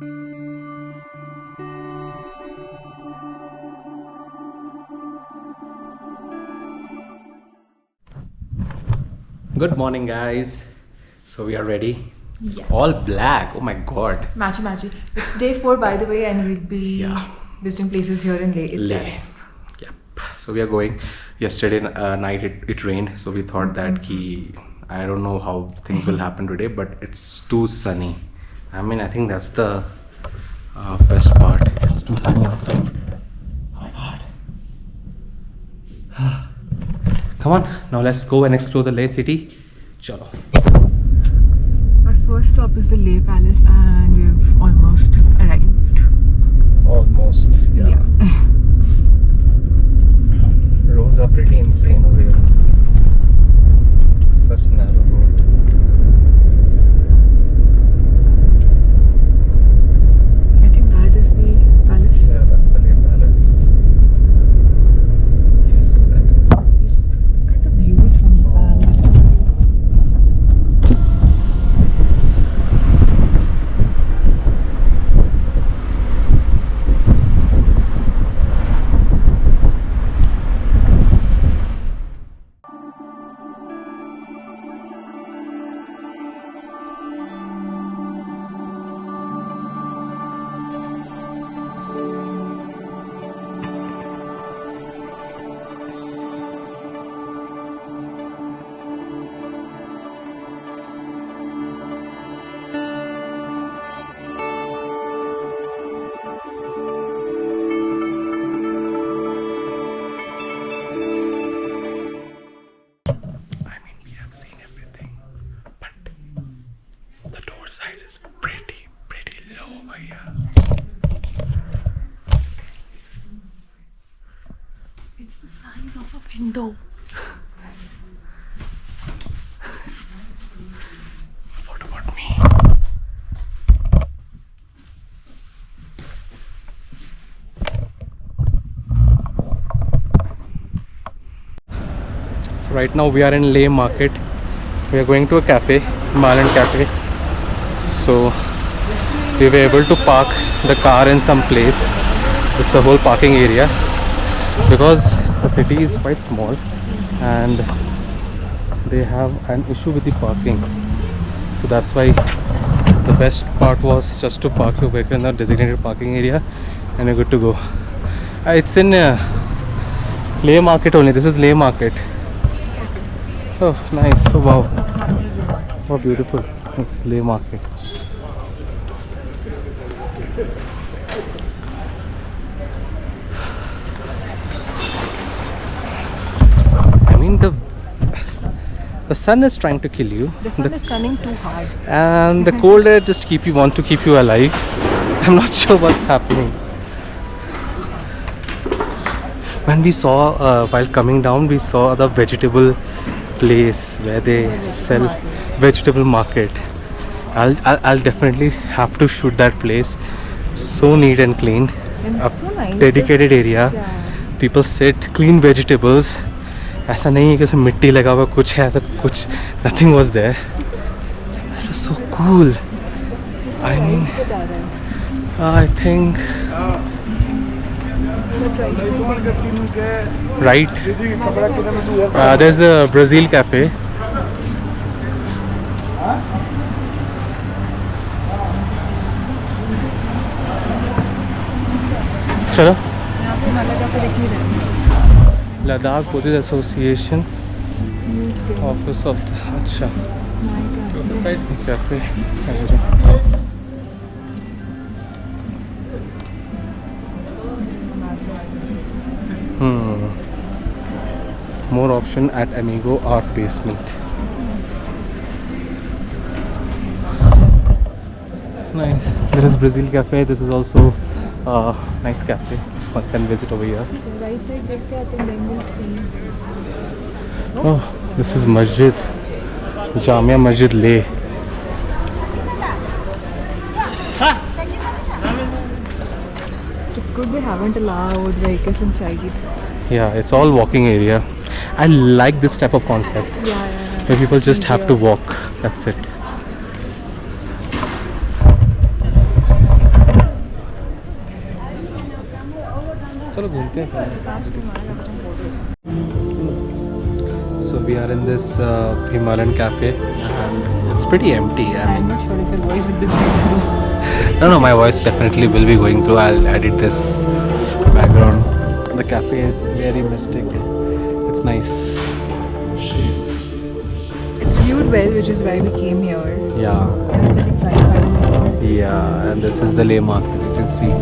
Good morning, guys. So we are ready. Yes. All black. Oh my god. Matchy. It's day 4, by the way, and we'll be visiting places here in Leh itself. Leh. Yep. So we are going. Yesterday night it rained, so we thought that I don't know how things will happen today, but it's too sunny. I mean, I think that's the best part. It's too sunny outside. Oh my god. Come on, now let's go and explore the Leh city. Chalo. Our first stop is the Leh Palace, and we've almost arrived. Almost. Yeah. Roads are pretty insane over here. Such narrow road. I think that is the palace. Yeah, that's the Leh Palace. Yes, that. Look at the views from the palace. Size is pretty low over here. It's the size of a window. What about me? So right now we are in Leh Market. We are going to a cafe, Himalayan Cafe. So we were able to park the car in some place. It's a whole parking area because the city is quite small and they have an issue with the parking. So that's why the best part was just to park your vehicle in the designated parking area and you're good to go. It's in Leh Market only. This is Leh Market. Oh, nice. Oh, wow. Oh, beautiful. This is Leh Market. I mean, the sun is trying to kill you. The sun is sunning too hard. And the cold air just want to keep you alive. I'm not sure what's happening. When we saw while coming down, we saw the vegetable place where they sell vegetable market. I'll definitely have to shoot that place. So neat and clean. And A so nice. dedicated area. Yeah. People sit, clean vegetables. ऐसा नहीं है कि उसमें मिट्टी लगा हुआ कुछ है, कुछ nothing was there. That was so cool. I mean, I think right. There's a Brazil cafe. चलो. Ladakh Buddhist Association Office of अच्छा cafe. More option at Amigo Art Basement. Nice. There is Brazil cafe. This is also a nice cafe. One can visit over here. Right side, I think then we'll see. Oh, this is Masjid. Jamia Masjid Leh. It's good they haven't allowed vehicles inside it. Yeah, it's all walking area. I like this type of concept Yeah. where people just have to walk. That's it. चलो घूमते हैं. So we are in this Himalayan cafe and it's pretty empty. I'm not sure if your voice will be going through. No, my voice definitely will be going through. I'll edit this background. The cafe is very mystic. It's nice. It's viewed well, which is why we came here. Yeah. And we're sitting right by the river. Yeah, and this is the Leh market. You can see.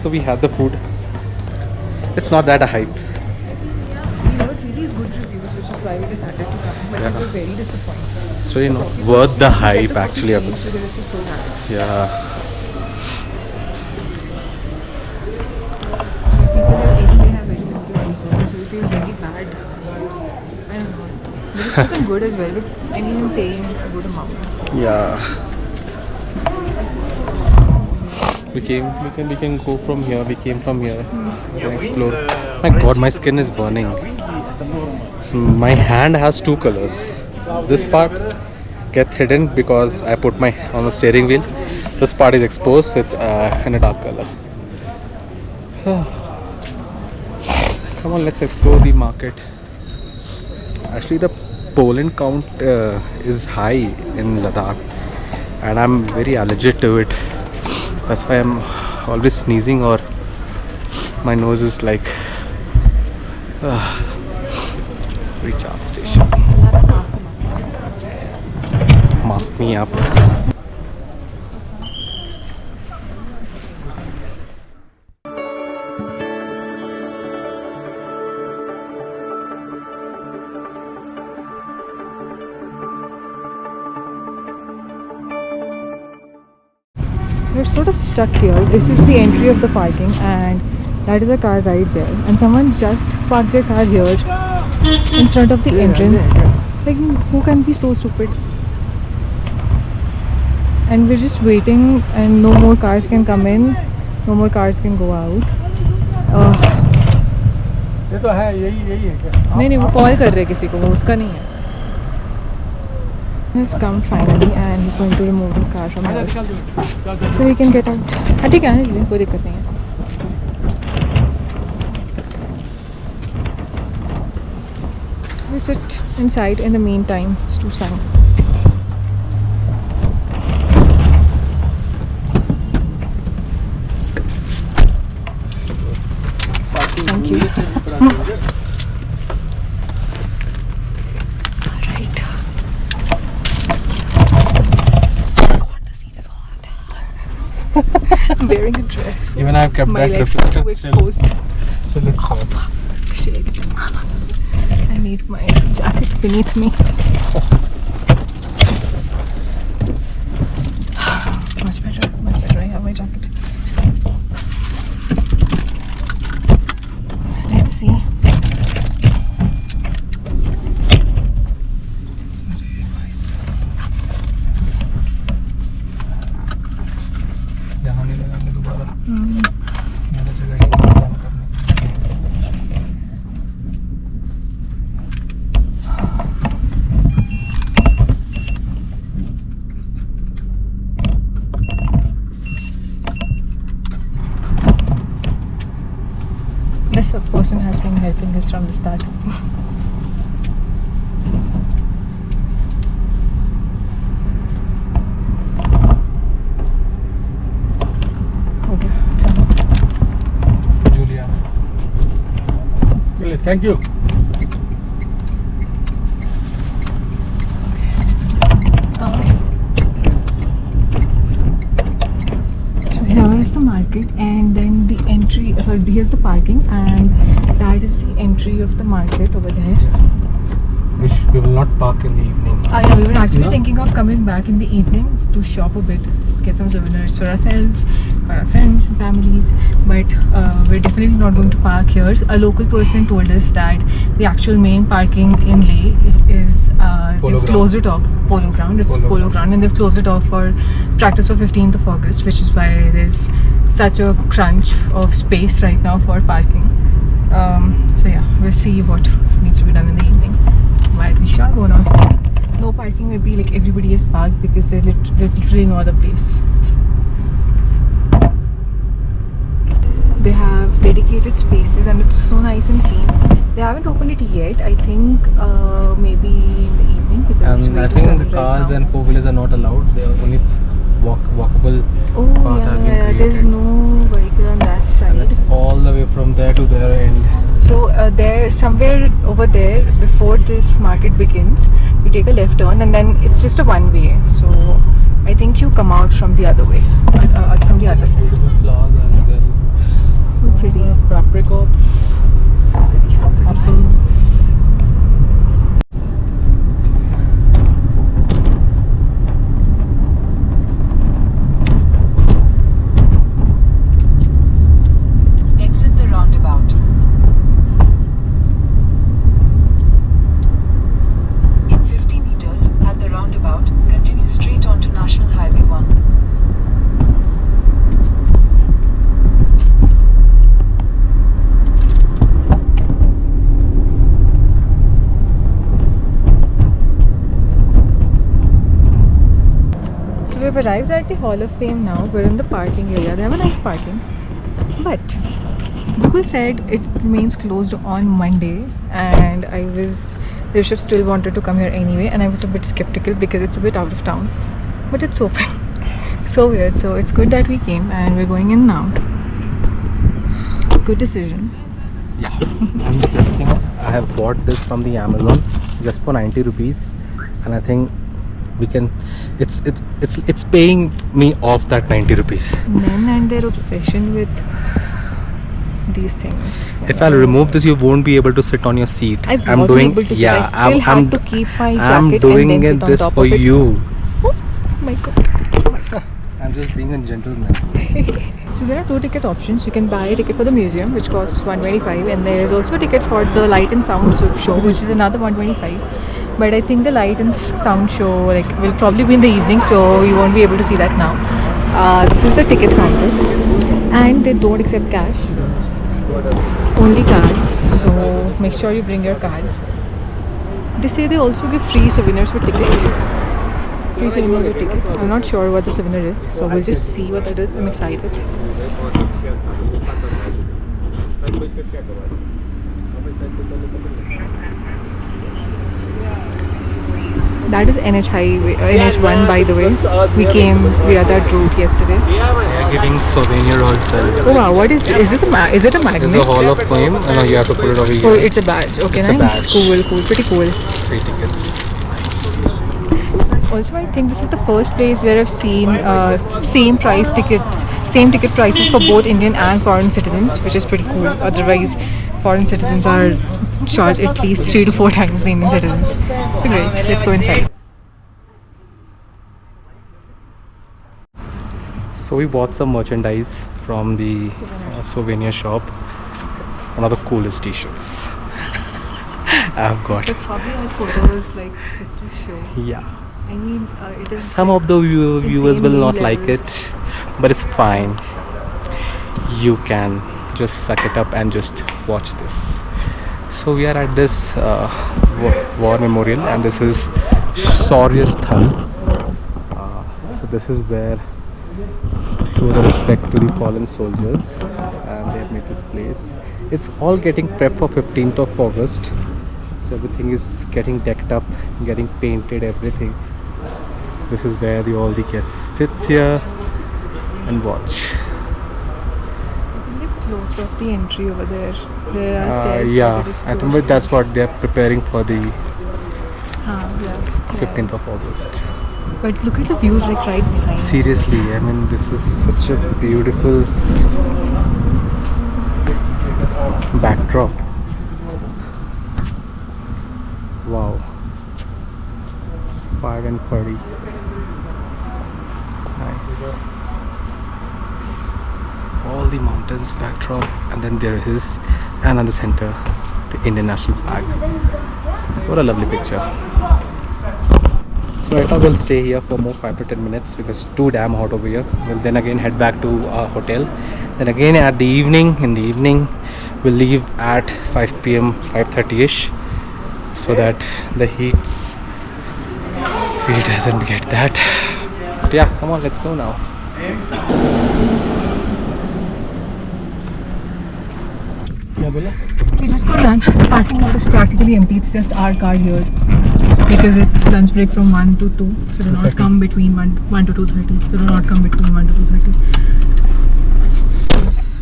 So we had the food. It's not that a hype. We heard really good reviews, which is why we decided to come. But we were very disappointed. It's really not worth the hype actually. I would say. So so nice. Yeah. People have anyway have very limited resources, so we feel really bad. I don't know. But it wasn't good as well. But I mean, I'm paying a good amount. Yeah. We can go from here. We came from here. We can explore. My God, my skin is burning. My hand has two colors. This part gets hidden because I put my on the steering wheel. This part is exposed, so it's in a dark color. Come on, let's explore the market. Actually, the pollen count is high in Ladakh, and I'm very allergic to it. That's why I'm always sneezing, or my nose is like recharge station. Mask me up. We're sort of stuck here. This is the entry of the parking, and that is a car right there. And someone just parked their car here in front of the entrance. Like, who can be so stupid? And we're just waiting, and no more cars can come in, no more cars can go out. ये तो है यही है क्या? नहीं वो call कर रहे हैं किसी को, वो उसका नहीं है. He's come finally and he's going to remove his car from here so we can get out. हाँ ठीक है, आने दीजिए, कोई दिक्कत नहीं है. We'll sit inside in the meantime. It's too sunny. Thank you. Alright. God, the seat is hot. I'm wearing a dress. Even I've kept My that legs are too reflected still. exposed. So let's go. Shit. I need my jacket beneath me. Much better. I have my jacket. Let's see. यहाँ नहीं लगाएंगे दोबारा. मैंने जगह ही काम करने. This person has been helping us from the start. Okay, Julia. Thank you. so here is the market, and then the entry. Sorry, here's the parking, and that is the entry of the market over there. we will not park in the evening. Yeah, we were actually No? thinking of coming back in the evening to shop a bit, get some souvenirs for ourselves, for our friends and families. But we're definitely not going to park here. A local person told us that the actual main parking in Leh is Polo they've ground. closed it off. Polo ground. It's Polo Polo ground. ground, and they've closed it off for practice for 15th of August, which is why there's such a crunch of space right now for parking. So yeah, we'll see what needs to be done in the evening. But we shall go now. See. No parking may be like everybody is parked because there's literally no other place. They have dedicated spaces and it's so nice and clean. They haven't opened it yet. I think maybe in the evening because it's And way I too think sunny the right cars now. and four-wheelers are not allowed. They are only walkable Oh path has been yeah, there's created. no vehicle on that And side. it's all the way from there to their end. So there, somewhere over there, before this market begins, you take a left turn and then it's just a one way. So I think you come out from the other way, from the other side. Beautiful flowers as well. So pretty. Apricots, So pretty, so pretty. apples. Exit the roundabout. In 50 meters, at the roundabout, continue straight onto National Highway 1. So we've arrived at the Hall of Fame now. We're in the parking area. They have a nice parking. But Google said it remains closed on Monday and Rishabh still wanted to come here anyway and I was a bit skeptical because it's a bit out of town. But it's open. So weird. So it's good that we came and we're going in now. Good decision. Yeah. And the best thing, I have bought this from the Amazon just for 90 rupees, and I think we can. It's paying me off that 90 rupees. Men and their obsession with these things. If I'll remove this, you won't be able to sit on your seat. I wasn't able to sit. I still had to keep my I'm jacket doing and then it sit on this top for of it. you. Oh my god. I'm just being a gentleman. So there are two ticket options. You can buy a ticket for the museum, which costs 125, and there is also a ticket for the light and sound show, which is another 125. But I think the light and sound show will probably be in the evening, so you won't be able to see that now. This is the ticket counter, and they don't accept cash, only cards. So make sure you bring your cards. They say they also give free souvenirs with ticket. Free souvenir with ticket. I'm not sure what the souvenir is, so we'll just see what it is. I'm excited. That is NH Highway, NH1 by the way. We came via that route yesterday. They're giving souvenir as well. Oh wow, what is this? Is this is it a magnet? This is a Hall of Fame. No, you have to put it over Oh, here. it's a badge. Okay, It's a nice. badge. Cool, pretty cool. Free tickets. Nice. Also, I think this is the first place where I've seen same ticket prices for both Indian and foreign citizens, which is pretty cool. Otherwise, foreign citizens are charged at least 3 to 4 times the Indian citizens. So great, let's go inside. So we bought some merchandise from the souvenir shop. One of the coolest t-shirts I've got. But probably our photos just to show. Yeah. I mean, it is. Some of the viewers will not like levels. it, but it's fine. You can just suck it up and just watch this. So we are at this war memorial, and this is Shaurya Sthal. So this is where to show the respect to the fallen soldiers, and they have made this place. It's all getting prepped for 15th of August. So everything is getting decked up, getting painted, everything. This is where all the guests sits here and watch. I think they've closed off the entry over there. There are stairs. Yeah, but it is I think closed. but that's what they're preparing for the Yeah. 15th of August. But look at the views right behind. Seriously, I mean, this is such a beautiful backdrop. Wow. 5:40. Nice. All the mountains backdrop, and then there is another center, the Indian national flag. What a lovely picture. So right now we'll stay here for more 5 to 10 minutes because it's too damn hot over here. We'll then again head back to our hotel. Then again in the evening, we'll leave at 5 p.m, 5:30ish, so that the heat doesn't get that. But yeah, come on, let's go now. We just got done. The parking lot is practically empty. It's just our car here because it's lunch break from 1 to 2. So do not come between 1 to 2:30. So do not come between 1 to 2:30.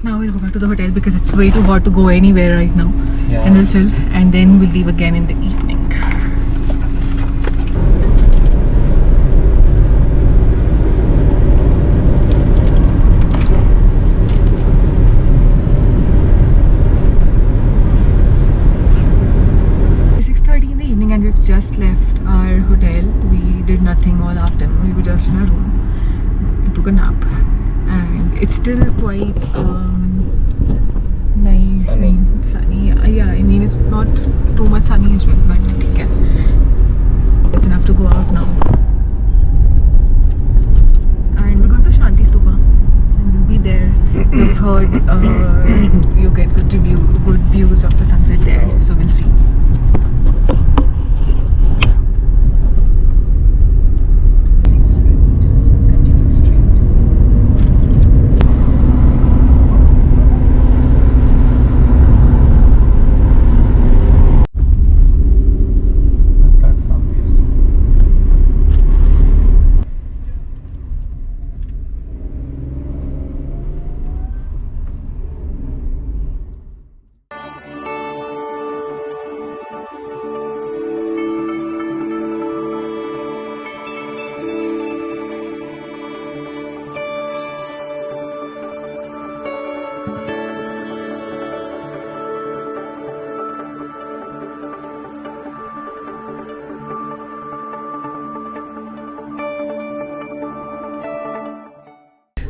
Now we'll go back to the hotel because it's way too hot to go anywhere right now. Yeah. And we'll chill, and then we'll leave again in the evening. And we've just left our hotel. We did nothing all afternoon. We were just in our room. We took a nap, and it's still quite nice and sunny. Yeah, I mean it's not too much sunny as well, but okay. It's enough to go out now. And we're going to Shanti Stupa, and we'll be there. We've heard you get good views of the sunset there, so we'll see.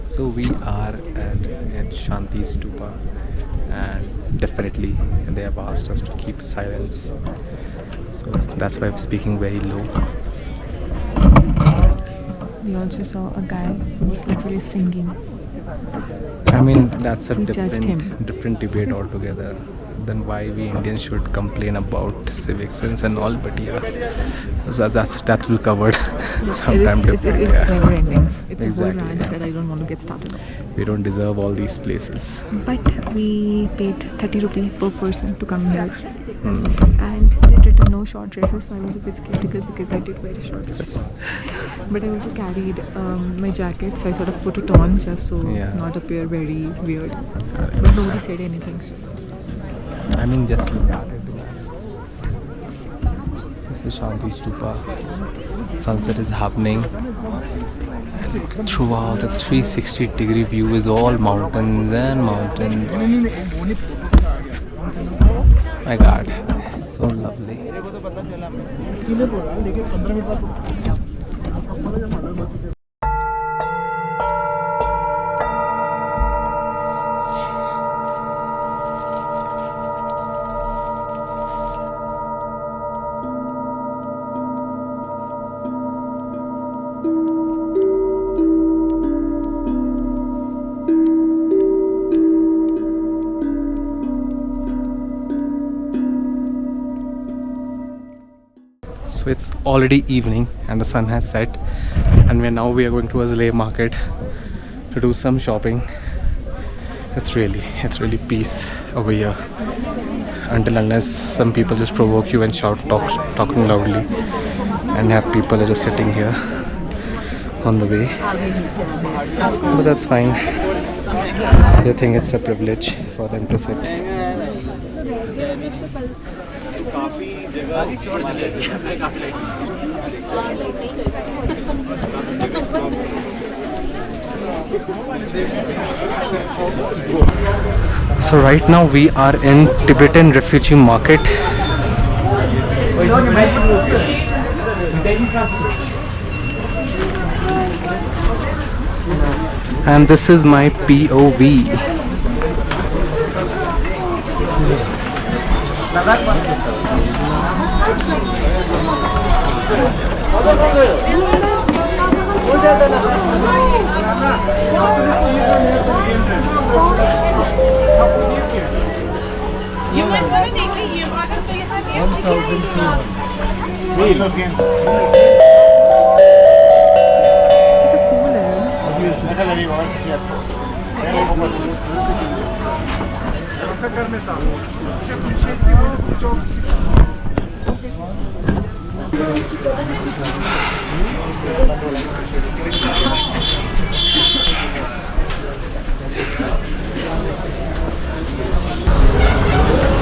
So we are at Shanti Stupa, and definitely they have asked us to keep silence. So that's why I'm speaking very low. We also saw a guy who was literally singing. I mean, that's a We judged him. different debate altogether than why we Indians should complain about civic sense and all. But yeah, that will covered sometime It's different. never ending. It's Exactly. a whole rant that I don't want to get started on. We don't deserve all these places. But we paid 30 rupees per person to come here. Hmm. And they had written no short dresses, so I was a bit skeptical because I did wear a short dress. But I also carried my jacket, so I sort of put it on just so Yeah. not appear very weird. But nobody said anything. So. I mean, just look at it. This is Shanti Stupa. Sunset is happening. And throughout the 360-degree view is all mountains and mountains. My God, so lovely. So it's already evening and the sun has set, and we are going to Azalea market to do some shopping. It's really peace over here, until unless some people just provoke you and talking loudly, and have people are just sitting here on the way. But that's fine. They think it's a privilege for them to sit. So right now we are in Tibetan refugee market. And this is my POV.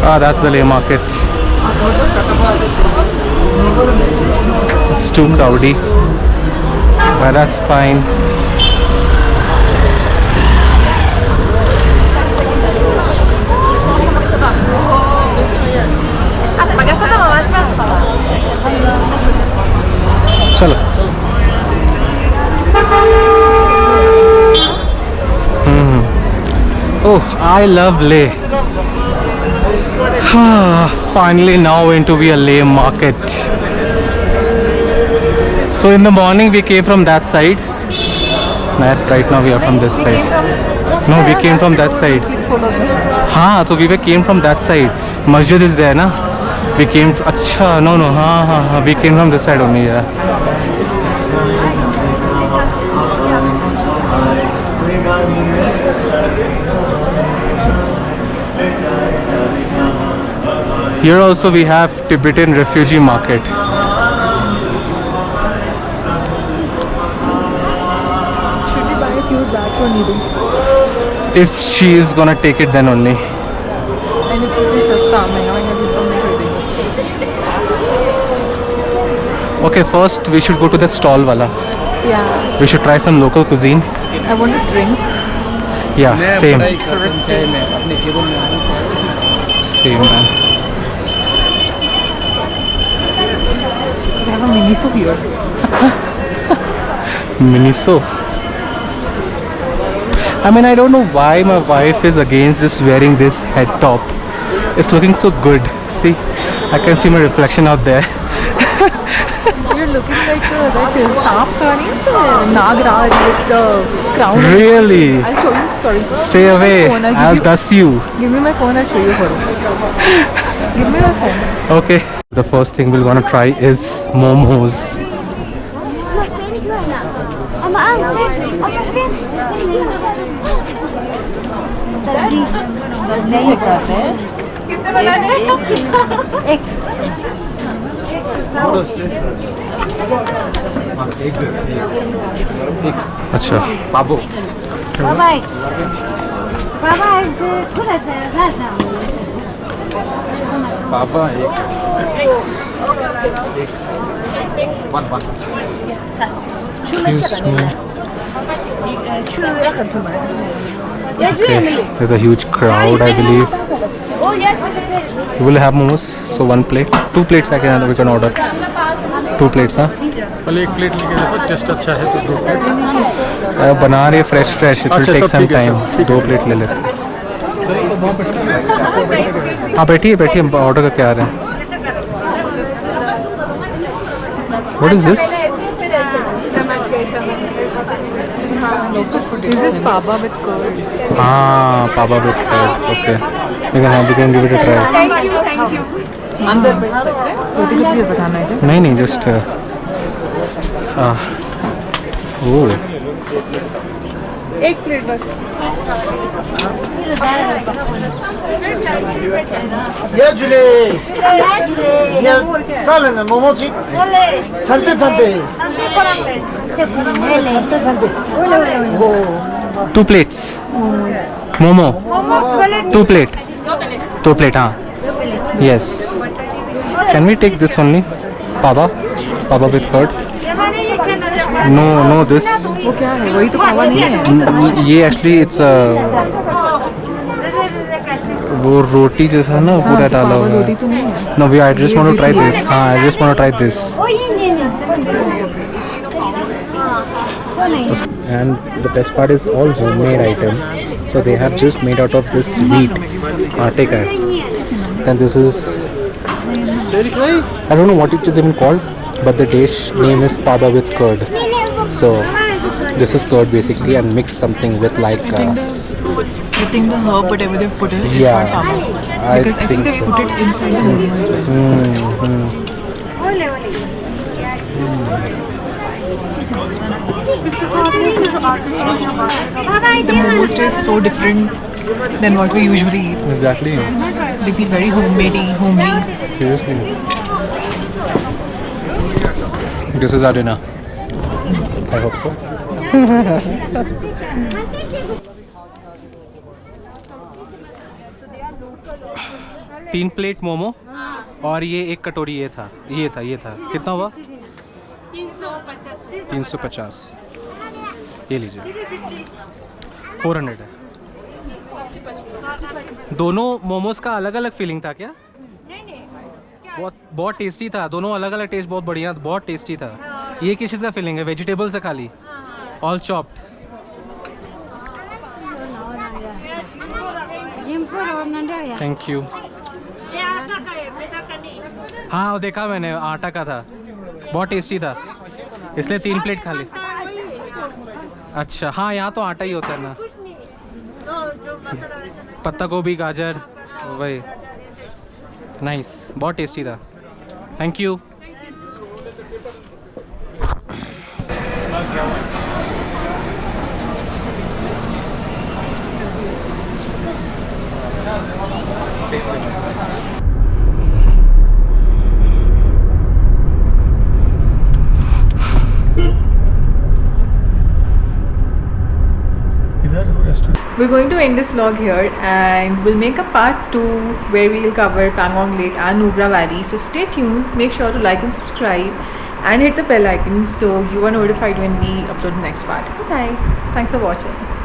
Ah, that's the Leh market. It's too crowdy, but that's fine. चलो Oh, I love Leh. Finally now into be a Leh market. So in the morning we came from that side. Right now we are from this side. No, we came from that side. हाँ, so we came from that side. Masjid is there, na? We came. अच्छा, no, हाँ. We came from this side only, yeah. Here also we have Tibetan refugee market. Should we buy a cute bag for Needu? If she is gonna take it, then only. And if it's सस्ता महंगा महंगा भी सब में खरीदेंगे. Okay, first we should go to that stall wala. Yeah, We should try some local cuisine. I want to drink. Yeah, same. Same, man. They have a Miniso here. Miniso. I mean, I don't know why my wife is against this wearing this head top. It's looking so good. See, I can see my reflection out there. You're looking like that Saap Kani, Nagraj with the crown. Really? I'll show you. Sorry. Stay away. Phone, I'll give I'll you- dust you. Give me my phone. I'll show you for it. Give me my phone. Okay. The first thing we're gonna try is momos. अच्छा Baba Excuse me. Okay. There's a huge crowd, I believe. You will have momos, so one plate, 2 plates we can order. 2 plates, huh? पहले एक plate लेके देखो, test अच्छा है तो 2 plate. बना रहे फ्रेश इट विल अच्छा, टेक तब सम ठीक है, टाइम. ठीक 2 प्लेट ले लेते. हाँ बैठिए हम ऑर्डर करके आ रहे हैं. What is this? This is Paba with curd. Ah, paba with curd. Okay. We can give it a try. अंदर बैठ सकते हैं. रोटी सब्जी ऐसा खाना है क्या? नहीं just oh. एक प्लेट बस. Ya Jule, ya salana momochi. Chante. Chante. 2 plates. Momo. 2 plate. 2 plate, हाँ. Yes. Can we take this only? Paba with curd. No, this. वो क्या है? वही तो पावा नहीं है. ये actually it's a वो रोटी जैसा ना पूरा हाँ, तो डाला पावा हुआ रोटी है. तो नहीं है. No, I just ये want to try भी this. हाँ, I just want to try this. And the best part is all homemade item. So they have just made out of this wheat. आटे का है. And this is, I don't know what it is even called, but the dish name is pava with curd. So this is curd basically, and mix something with like I think the herb, whatever they've put in, is Yeah, called pava. I Because I think they think so. put it inside the momo as well. The momos taste so different than what we usually eat. Exactly. They feel very homely. Seriously. This is our dinner. I hope so. तीन plate momo और ये एक कटोरी ये था कितना हुआ 350 ये लीजिए 400 है दोनों मोमोज का अलग अलग फीलिंग था क्या बहुत टेस्टी था दोनों अलग अलग टेस्ट बहुत बढ़िया बहुत टेस्टी था ये किस चीज़ का फीलिंग है वेजिटेबल से खाली ऑल चॉप्ड थैंक यू हाँ वो देखा मैंने आटा का था बहुत टेस्टी था इसलिए 3 प्लेट खा ली अच्छा हाँ यहाँ तो आटा ही होता है ना पत्ता गोभी गाजर वही नाइस बहुत टेस्टी था thank you We're going to end this vlog here and we'll make a part 2 where we'll cover Pangong Lake and Nubra Valley. So stay tuned, make sure to like and subscribe and hit the bell icon so you are notified when we upload the next part. Bye. Thanks for watching.